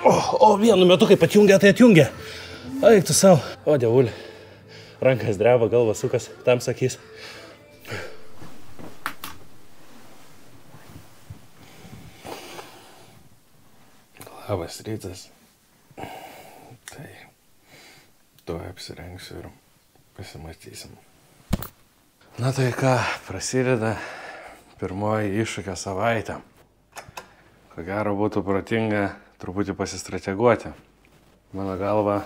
O vienu metu, kaip atjungia, tai atjungia. Eik tu savo. O, dievulė. Rankas dreba, galva sukas, tam sakys. Labas rytas. Tai tuo apsirengsiu ir pasimatysim. Na tai ką, prasideda pirmoji iššūkio savaitė. Ko gero būtų protinga truputį pasistrateguoti. Mano galva,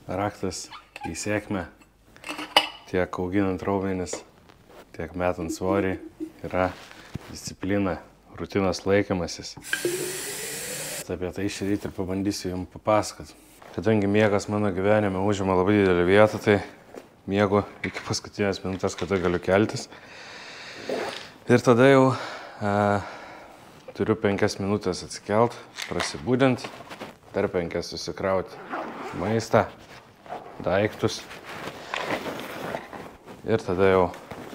raktas į sėkmę tiek auginant raumenis, tiek metant svorį yra disciplina, rutinos laikymasis. Apie tai šį rytą ir pabandysiu jums papasakoti. Kadangi miegas mano gyvenime užima labai didelį vietą, tai miegu iki paskutinės minutės, kada galiu keltis. Ir tada jau turiu 5 minutės atsikelt, prasibūdint, dar 5 susikrauti maistą, daiktus. Ir tada jau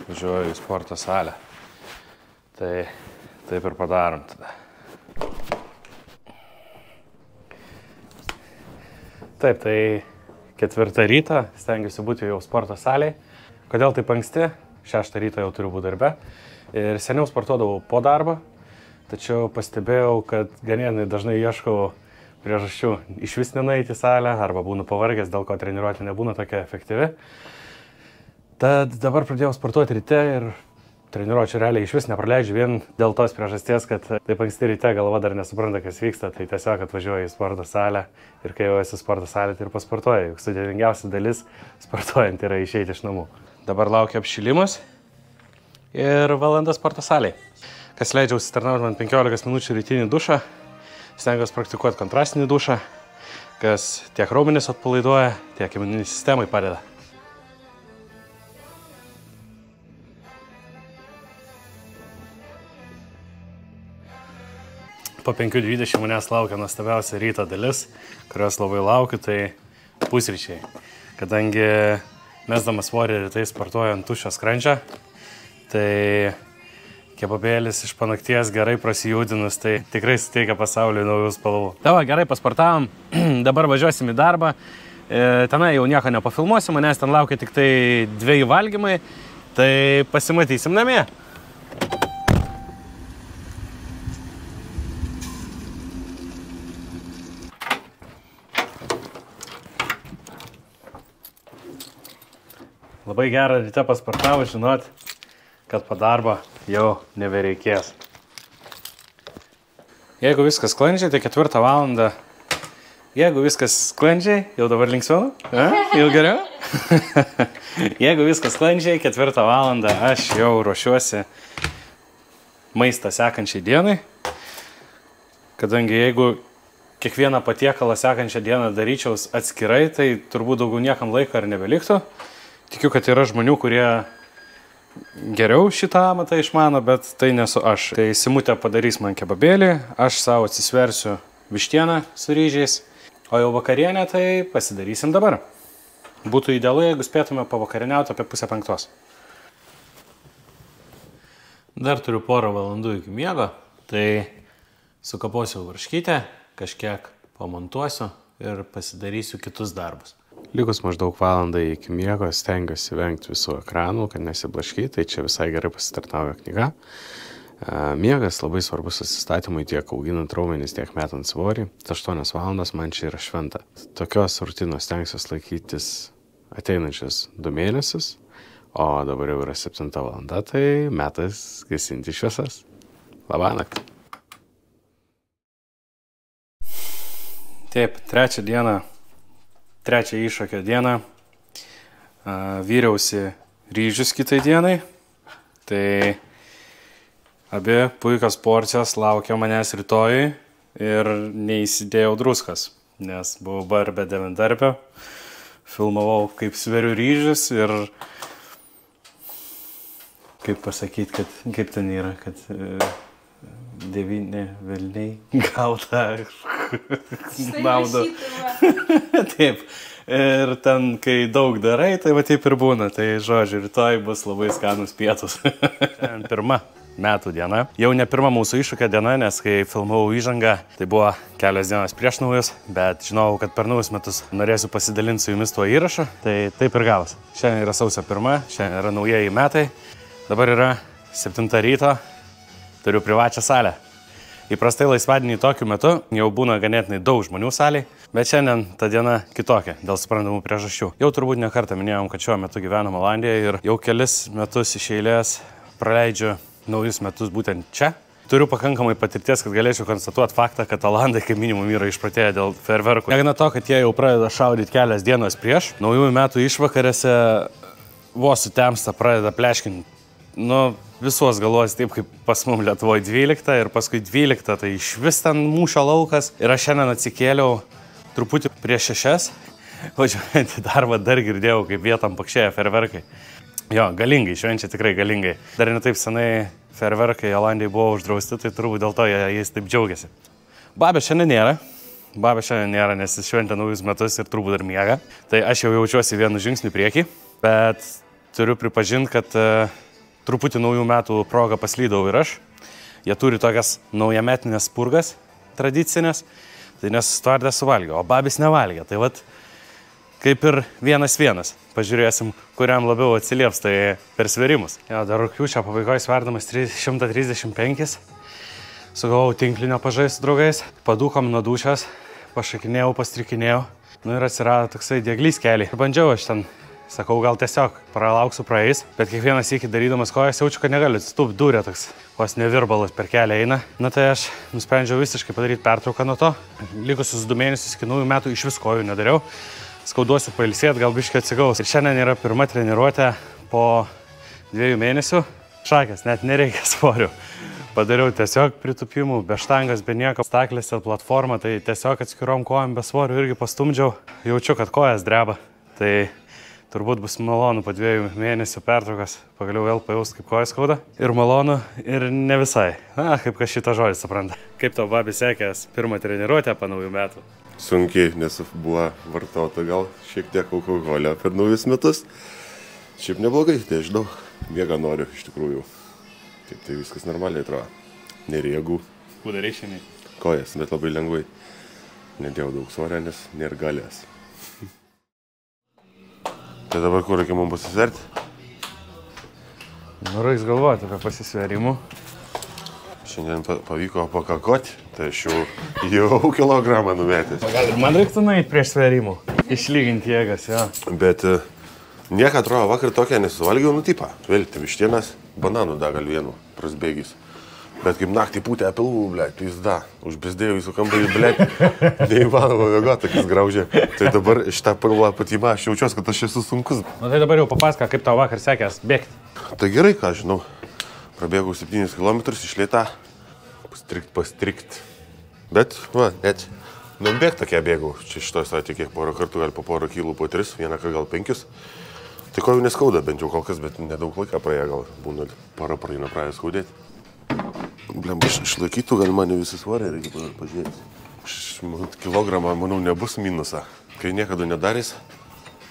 važiuoju į sporto salę. Tai taip ir padarom tada. Taip, tai 4 ryto, stengiuosi būti jau sporto salėje. Kodėl taip anksti? 6 ryto jau turiu būti darbe. Ir seniau sportuodavau po darbo, tačiau pastebėjau, kad ganėtinai dažnai ieškau priežasčių iš vis nenueiti į salę, arba būnu pavargęs, dėl ko treniruotė nebūna tokia efektyvi. Tad dabar pradėjau sportuoti ryte ir treniruočių realiai iš vis nepraleidžiu vien dėl tos priežasties, kad taip anksti ryte galva dar nesupranta, kas vyksta, tai tiesiog atvažiuoju į sporto salę ir kai jau esi sporto salė, tai ir pasportuoju. Juk sudėtingiausia dalis sportuojant yra išeiti iš namų. Dabar laukia apšilimas ir valanda sporto salėje. Kas leidžia užsitarnauti man 15 minučių rytinį dušą, stengiuosi praktikuoti kontrastinį dušą, kas tiek raumenis atpalaiduoja, tiek imuninei sistemai padeda. Po 5:20 manęs laukia nuostabiausia ryto dalis, kurios labai laukiu, tai pusryčiai. Kadangi mesdamas svorį rytai sportuoju ant tuščio skrandžio, tai kebabėlis iš panakties gerai prasijudinus, tai tikrai suteikia pasauliui naujų spalvų. Tavo, gerai pasportavom, dabar važiuosim į darbą. Tenai jau nieko nepafilmuosiu, manęs ten laukia tik tai 2 valgymai, tai pasimatysim namie. Labai gera ryte pasportavo žinot, kad po darbo jau nebereikės. Jeigu viskas sklandžiai, tai 4 valandą. Jeigu viskas sklandžiai, jau dabar linksmiau? Jau geriau? Jeigu viskas sklandžiai, 4 valandą aš jau ruošiuosi maistą sekančiai dienai. Kadangi jeigu kiekvieną patiekalą sekančią dieną daryčiaus atskirai, tai turbūt daugiau niekam laiko ir nebeliktų. Tikiu, kad yra žmonių, kurie geriau šitą amatą išmano, bet tai nesu aš. Tai Simutė padarys man kebabėlį, aš savo atsisversiu vištieną su ryžiais, o jau vakarienę tai pasidarysim dabar. Būtų idealu, jeigu spėtume pavakarieniauti apie 4:30. Dar turiu porą valandų iki miego, tai sukaposiu varškytę, kažkiek pamontuosiu ir pasidarysiu kitus darbus. Likus maždaug valandai iki miego stengiuosi vengti visų ekranų, kad nesiblaškyti, tai čia visai gerai pasitarnauja knyga. Miegas labai svarbus atsistatymui tiek auginant raumenis, tiek metant svorį. 8 valandos man čia yra šventa. Tokios rutinos stengsiuosi laikytis ateinančius 2 mėnesius, o dabar jau yra 7 valanda, tai metas gesinti šviesas. Labanakt. Taip, trečią iššūkio dieną vyriausi ryžius kitai dienai, tai abi puikios porcijos laukia manęs rytojui ir neįsidėjau druskas, nes buvau be devintdarbio, filmavau kaip sveriu ryžius ir kaip pasakyti, kaip ten yra, kad 9 velniai gauta naudą. Taip. Ir ten, kai daug darai, tai va taip ir būna. Tai žodžiu, rytoj bus labai skanus pietus. Pirma metų diena. Jau ne pirma mūsų iššūkio diena, nes kai filmavau įžangą, tai buvo kelios dienos prieš naujus, bet žinau, kad per naujus metus norėsiu pasidalinti su jumis tuo įrašu, tai taip ir gavas. Šiandien yra sausio 1, šiandien yra naujieji metai, dabar yra 7 ryto, turiu privačią salę. Įprastai laisvadienį tokiu metu jau būna ganėtinai daug žmonių salėje, bet šiandien ta diena kitokia, dėl suprantamų priežasčių. Jau turbūt ne kartą minėjom, kad šiuo metu gyvenam Olandijoje ir jau kelis metus iš eilės praleidžiu naujus metus būtent čia. Turiu pakankamai patirties, kad galėčiau konstatuoti faktą, kad Olandai kaip minimum yra išprotėję dėl fejerverkų. Negana to, kad jie jau pradeda šaudyti kelias dienos prieš, naujųjų metų išvakarėse vos sutemsta pradeda pleškinti. Visos galvos taip kaip pas mum Lietuvoje 12 ir paskui 12, tai iš vis ten mūšio laukas. Ir aš šiandien atsikėliau truputį prieš 6, važiuojant į darbą dar girdėjau, kaip vietam pakšėja fejerverkai. Jo, galingai, švenčia tikrai galingai. Dar ne taip senai fejerverkai Olandijai buvo uždrausti, tai turbūt dėl to jais taip džiaugiasi. Babė šiandien nėra, nes jis šventė naujus metus ir turbūt dar miega. Tai aš jau jaučiuosi vienu žingsniu priekį, bet turiu pripažinti, kad truputį naujų metų progą paslydau ir aš. Jie turi tokias naujametinės purgas tradicinės, tai nesustvardė suvalgė, o babis nevalgė. Tai vat kaip ir 1-1. Pažiūrėsim, kuriam labiau atsilieps tai per sverimus. Jo, dar rugpjūčio pabaigoje sverdamas 135. Sugalvojau tinklinio pažaisti su draugais. Padūkom nuo dušios, pašakinėjau, pastrikinėjau. Ir atsirado toksai dieglys keliai. Bandžiau aš ten. Sakau, gal tiesiog pralauksiu praeis, bet kiekvienas iki darydamas kojas jaučiu, kad negaliu atsitūpti durė toks, vos nevirbalas per kelią eina. Tai aš nusprendžiau visiškai padaryti pertrauką nuo to. Likusius 2 mėnesius iki naujų metų iš vis kojų nedariau. Skauduosiu pailsėti, gal biškai atsigaus. Ir šiandien yra pirma treniruotė po 2 mėnesių. Šakės, net nereikia svorių. Padariau tiesiog pritupimų, be štangas, be nieko, staklėse platformą, tai tiesiog atskirom kojom be svorių irgi pastumdžiau. Jaučiu, kad kojas dreba. Tai turbūt bus malonu po 2 mėnesių pertraukas, pagaliau vėl pajaus, kaip kojas skauda. Ir malonu, ir ne visai. Kaip kas šitą žodį supranta. Kaip tau, babi, sekės pirmą treniruotę po naujų metų? Sunkiai, nes buvo vartota gal šiek tiek alkoholio per naujus metus. Šiaip neblogai, tai aš daug miega noriu iš tikrųjų. Taip, tai viskas normaliai atrodo. Nėra jėgų. Kūda reišiniai? Kojas, bet labai lengvai. Nedėjau daug svorio, nes nėra galės. Tai dabar kur reikia mums pasisverti? Reiks galvoti apie pasisverimų. Šiandien pavyko pakakoti, tai aš jau kilogramą numetęs. Gal ir man reiktų nueiti prieš sverimų, išlyginti jėgas, jo. Bet nieka atrodo vakar tokia nesuvalgiau, tipą. Vėl, vištienas, bananų dagal vienu, prasbėgis. Bet kaip naktį pūtė apilų, blėt, pizda. Užbezdėjau visų kambarį, blėt, neįmanoma mėgoti, akis graužė. Tai dabar šitą pilą patymą aš jaučiuosi, kad aš esu sunkus. Tai dabar jau papasaka, kaip tau vakar sekės bėgti. Tai gerai, ką žinau. Prabėgau 7 km iš lėtą. Pastrikt. Bet, net bėgt tokia bėgau. Čia šitoj statė kiek porą kartų, gal po porą kilų, po 3, vieną kartą gal 5. Tai kojų neskauda bent jau kol kas, bet nedaug laiką praėjo, gal būna para praeina pradėjo skaudėti. Blem, išlaikytų gal mane visi svoriai, reikia pažiūrėti. Kilogramą, manau, nebus minusą. Kai niekada nedarys,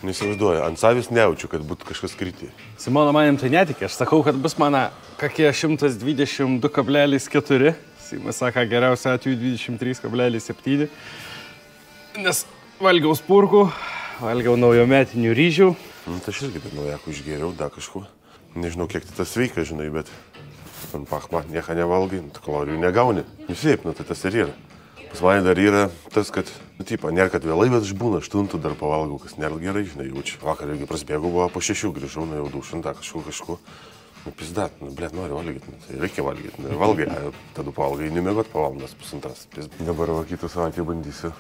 nesivaizduoju. Ant savęs nejaučiu, kad būtų kažkas kritė. Simona manim tai netikė. Aš sakau, kad bus mano kokie 122,4. Simas sako, geriausia atveju 23,7. Nes valgiau spurkų, valgiau naujometinių ryžių. Tai aš irgi naujakų išgėriau, dar kažkuo. Nežinau, kiek tai tas sveika, žinai, bet ant pachma nieko nevalgai, kalorijų negauni. Visiaip, tai tas ir yra. Pas mane dar yra tas, kad, nėra, kad vėlai, bet aš būna 8 dar pavalgau, kas nėra gerai, žinai, jaučiu. Vakar irgi prasbėgau, buvo po 6, grįžau, jau 200 kažko. Pizdat, blėt, noriu valgyti, tai reikia valgyti. Valgai, tada pavalgai, nemėgot po valandas, pusantras. Dabar va kitą savaitę bandysiu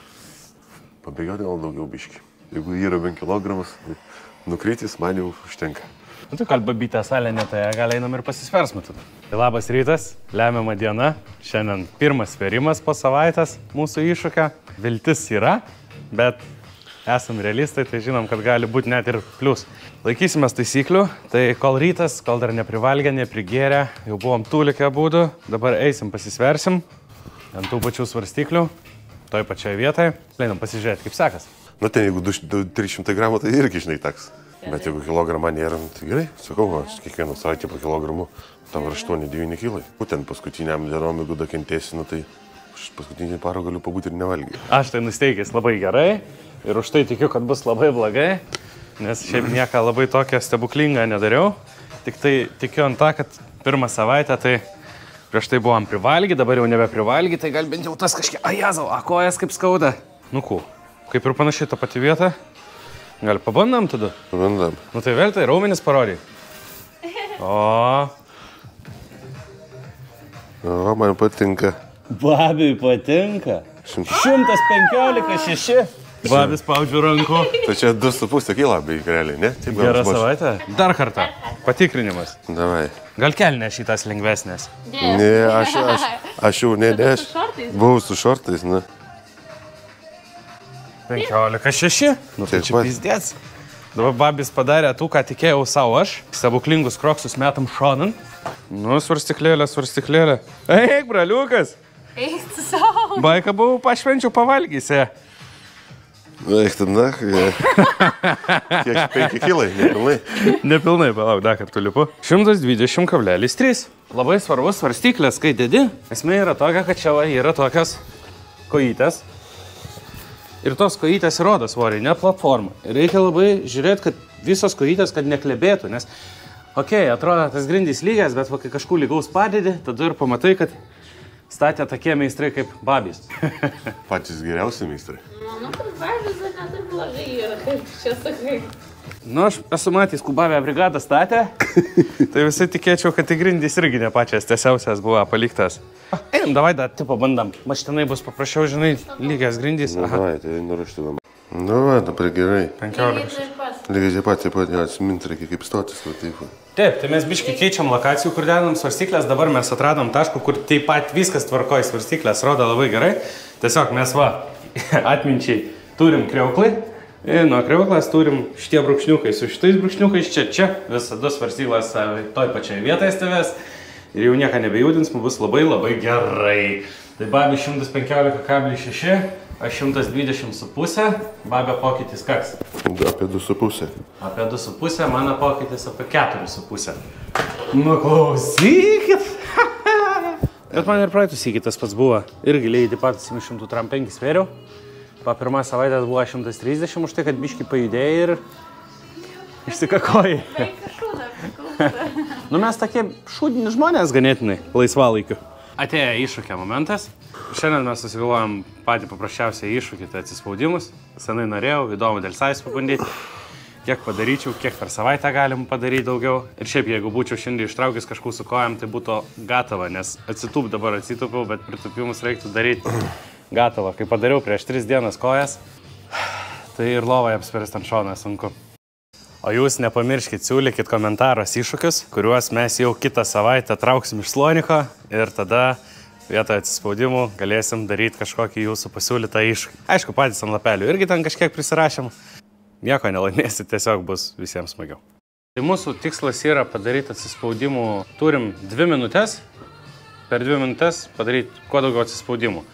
pabėgioti gal daugiau biškį. Jeigu yra 1 kilogramas, nukritis, man jau užtenka. Tu kalba bitę salę, tai gal einam ir pasisversmą tada. Tai labas rytas, lemiama diena. Šiandien pirmas sverimas po savaitės mūsų iššūkio. Viltis yra, bet esam realistai, tai žinom, kad gali būti net ir plius. Laikysimės taisyklių, tai kol rytas, kol dar neprivalgę, neprigėrę, jau buvom tūlikę būdų, dabar eisim pasisversim ant tų pačių svarstyklių, toj pačioj vietoje. Leinam pasižiūrėti, kaip sekas. Ten jeigu 300 gramų, tai irgi, žinai, taks. Bet jeigu kilogramą nėra, tai gerai, sakau, aš kiekvieną savaitę po kilogramų, tam yra 8-9 kilai. Būtent paskutiniam dienom, jeigu dakentėsi, tai aš paskutinį parą galiu pabūti ir nevalgyti. Aš tai nusteikęs labai gerai ir už tai tikiu, kad bus labai blogai, nes šiaip nieką labai tokią stebuklingą nedariau. Tik tai tikiu ant tą, kad pirmą savaitę tai prieš tai buvom privalgy, dabar jau nebeprivalgy, tai gal bent jau tas kažkiek, ajazau, kojas kaip skauda. Nu kų, kaip ir panašiai tą patį vietą. Gal pabandam tada? Pabandam. Nu tai vėl tai raumenis parodyk. O, man patinka. Babiui patinka. 115,6. Babis spaudžiu ranku. Tai čia 2,5 kilo, beveik realiai, ne? Taip, Gerą savaitę. Dar kartą. Patikrinimas. Davai. Gal kelnė šitas lengvesnės? Ne, aš jau ne, aš buvau su šortais, ne. 15,6. Nu tai čia pizdėts. Dabar babis padarė tų, ką tikėjau savo aš. Stebuklingus kroksus metam šonan. Nu, svarstyklėlė. Eik, braliukas. Eik tu savo. Baiką buvau pašvenčiau pavalgysi. Eik, tada, kiek 5 kilai, nepilnai. Nepilnai, palauk, dar kartu lipu. 120,3. Labai svarbus svarstyklės, kai dedi. Esmė yra tokia, kad čia yra tokios kojytės. Ir tos kojytės rodo svorį, ne platformą. Ir reikia labai žiūrėti, kad visos kojytės, kad neklebėtų, nes, atrodo, tas grindys lygias, bet kai kažkur lygaus padedi, tada ir pamatai, kad statė tokie meistrai kaip babys. Patys geriausi meistrai. Manau, kad babys net ir blogai yra, kaip čia sakai. Nu, aš esu matęs, Kubavę brigadą statė, tai visai tikėčiau, kad į grindys irgi ne pačias tiesiausias buvo paliktas. Einam, davai, dar tipo bandam. Maštinai bus paprašiau, žinai, lygias grindys. Davai, tai nuraštinam. Nu, va, dabar gerai. 15. Lygiai taip pat atsiminti reikia kaip stotis. Taip, tai mes biškai keičiam lokacijų, kur dedam svarstyklės. Dabar mes atradom taškų, kur taip pat viskas tvarkoja, svarstyklės rodo labai gerai. Tiesiog mes atminčiai turim kriauklį. Ir nuo kriauklas turim šitie brūkšniukai su šitais brūkšniukais čia. Visada svarstyklės toj pačiai vietoje stovės. Ir jau nieką nebejudins, mums bus labai gerai. Tai babė 115,6. Aš 120,5, babė pokytis kaks? Apie 2,5. Apie 2,5, mano pokytis apie 4,5. Nu klausykit. Bet man ir praeitus iki tas pats buvo. Irgi lygiai pat 105 svėriau. Pirmą savaitę buvo 130 už tai, kad biškį pajudėjai ir išsikakojai. Nu mes tokie šūdini žmonės ganėtinai laisvalaikiu. Atėjo iššūkio momentas. Šiandien mes susigalvojom patį paprasčiausią iššūkį, tai atsispaudimus. Senai norėjau, įdomu dėl savęs pabandyti. Kiek padaryčiau, kiek per savaitę galim padaryti daugiau. Ir šiaip, jeigu būčiau šiandien ištraukęs kažkur su kojam, tai būtų gatava, nes dabar atsitupiau, bet pritupimus reiktų daryti gatava. Kai padariau prieš 3 dienas kojas, tai ir lovai apsvirst ant šoną sunku. O jūs nepamirškit, siūlykit komentaros iššūkius, kuriuos mes jau kitą savaitę trauksim iš Sloniko ir tada vietoje atsispaudimų galėsim daryti kažkokį jūsų pasiūlytą iššūkį. Aišku, patys ant lapelių irgi ten kažkiek prisirašėm. Nieko nelaimėsit, tiesiog bus visiems smagiau. Tai mūsų tikslas yra padaryti atsispaudimų. Turim 2 minutės. Per 2 minutės padaryti kuo daugiau atsispaudimų.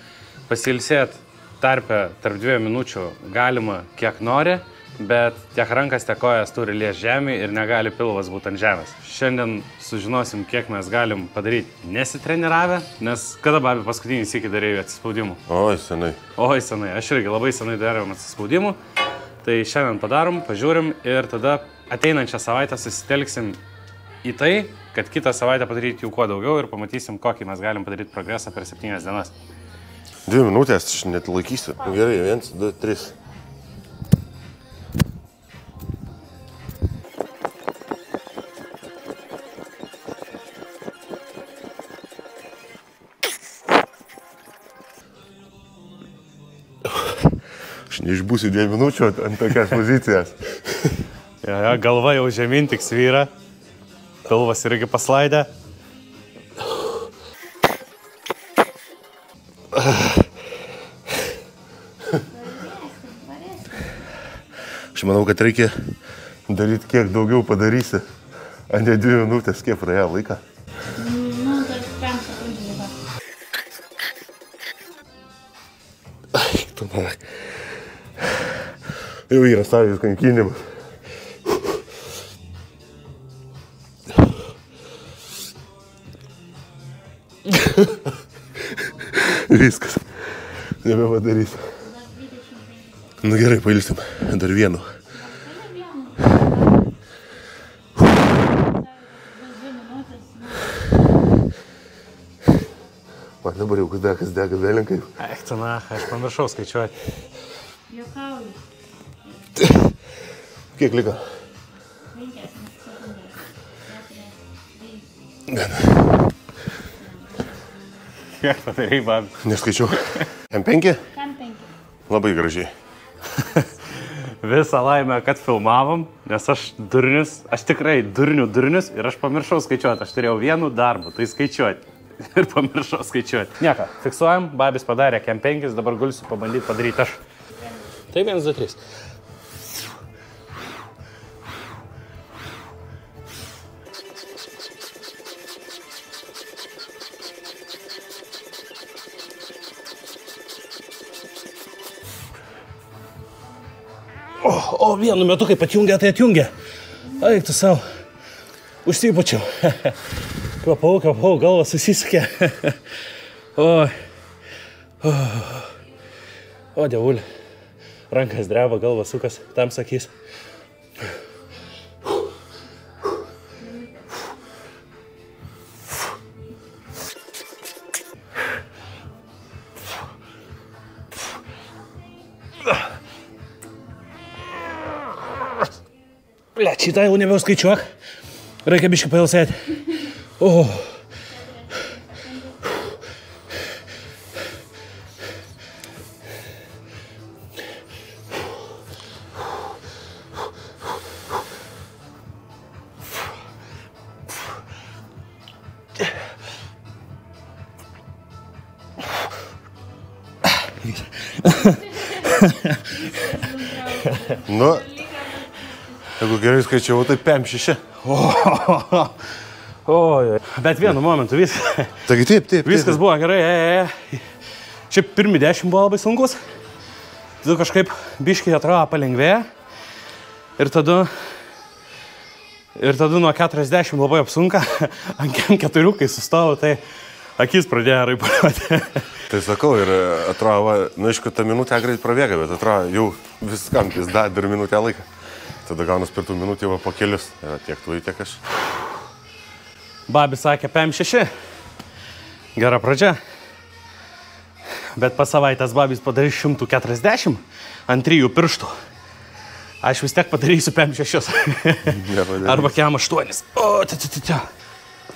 Pasilsėt tarpe tarp 2 minučių galima kiek nori. Bet tiek rankas, tiek kojas turi lies žemė ir negali pilvas būti ant žemės. Šiandien sužinosim, kiek mes galim padaryti nesitreniravę, nes kada babė paskutinį sykį darėjau atsispaudimų? Oi, senai. Aš irgi labai senai darėjom atsispaudimų. Tai šiandien padarom, pažiūrim ir tada ateinančią savaitę susitelksim į tai, kad kitą savaitę padaryti jų kuo daugiau ir pamatysim, kokį mes galim padaryti progresą per 7 dienas. 2 minutės, aš net laikysiu. Gerai, 1, 2, 3. Aš neišbūsiu 2 minučių ant tokias pozicijas. Galva jau žemyn tik svyra. Pilvas irgi paslaidė. Aš manau, kad reikia daryti kiek daugiau padarysi. A ne 2 minutės, kiek praėjo laiką. Nu, dar 5 sekundžių lipa. Ai, tu man. Jau yra savijus kankinimas. Viskas. Nebepadarysiu. Nu gerai, pailsim. Dar vienu. Man dabar jau kas dega vėlinkai. Eik, na, aš pamiršau skaičiuoti. Juokauju. Kiek liko? 5 Gana. Kiek padarei, babi? Neskaičiau. M5? Kam 5? Labai gražiai. Visą laimę, kad filmavom, nes aš durnius, aš tikrai durnius ir aš pamiršau skaičiuoti. Aš turėjau vienu darbu, tai skaičiuoti. Ir pamiršau skaičiuoti. Nieko, fiksuojam, babis padarė M5, dabar gulsiu pabandyti padaryti aš. Tai 1, 2, 3. O, vienu metu, kaip atjungia, tai atjungia. Eik tu savo. Užsipučiau. Kvapau, galva susisakė. Oi. O, dievulė. Rankas dreba, galva sukas, tam sakys. Blet, šitą jau nebeuskaičiuok. Reikia biškį pailsėti. O. Nu, jeigu gerai skaičiavau, tai 5-6. Oi, bet vienu momentu viskas. Taigi taip. Viskas buvo gerai. Šiaip pirmi 10 buvo labai sunkus. Tada kažkaip biškiai atrodo palengvėja. Ir tada nuo 40 labai apsunka. Ant 4, kai sustojau, tai akis pradėjo raipaliuoti. Tai sakau, ir atrodo, nu aišku, ta minutė greit prabėga, bet atrodo, jau viskam pizda dar minutę laiką. Tada gaunas per tų minutį jau po kelius. Tiek tu, tiek aš. Babis sakė 5-6. Gera pradžia. Bet po savaitės babis padarys 140 ant 3 pirštų. Aš vis tiek padarysiu 5-6. Arba kem 8. O,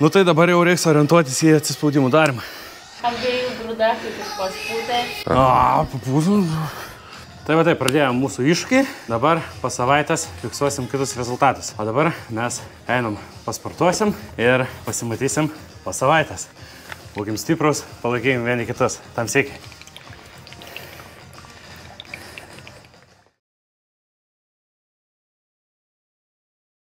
Nu tai dabar jau reiks orientuotis į atsispaudimų darymą. Abiejų grūdakų tik paspūtė. Papūsim. Tai va taip, pradėjom mūsų iššūkį. Dabar po savaitės fiksuosim kitus rezultatus. O dabar mes einam pasportuosim ir pasimatysim po savaitės. Būkim stiprus, palaikykim vieni kitus. Tam sėkiai.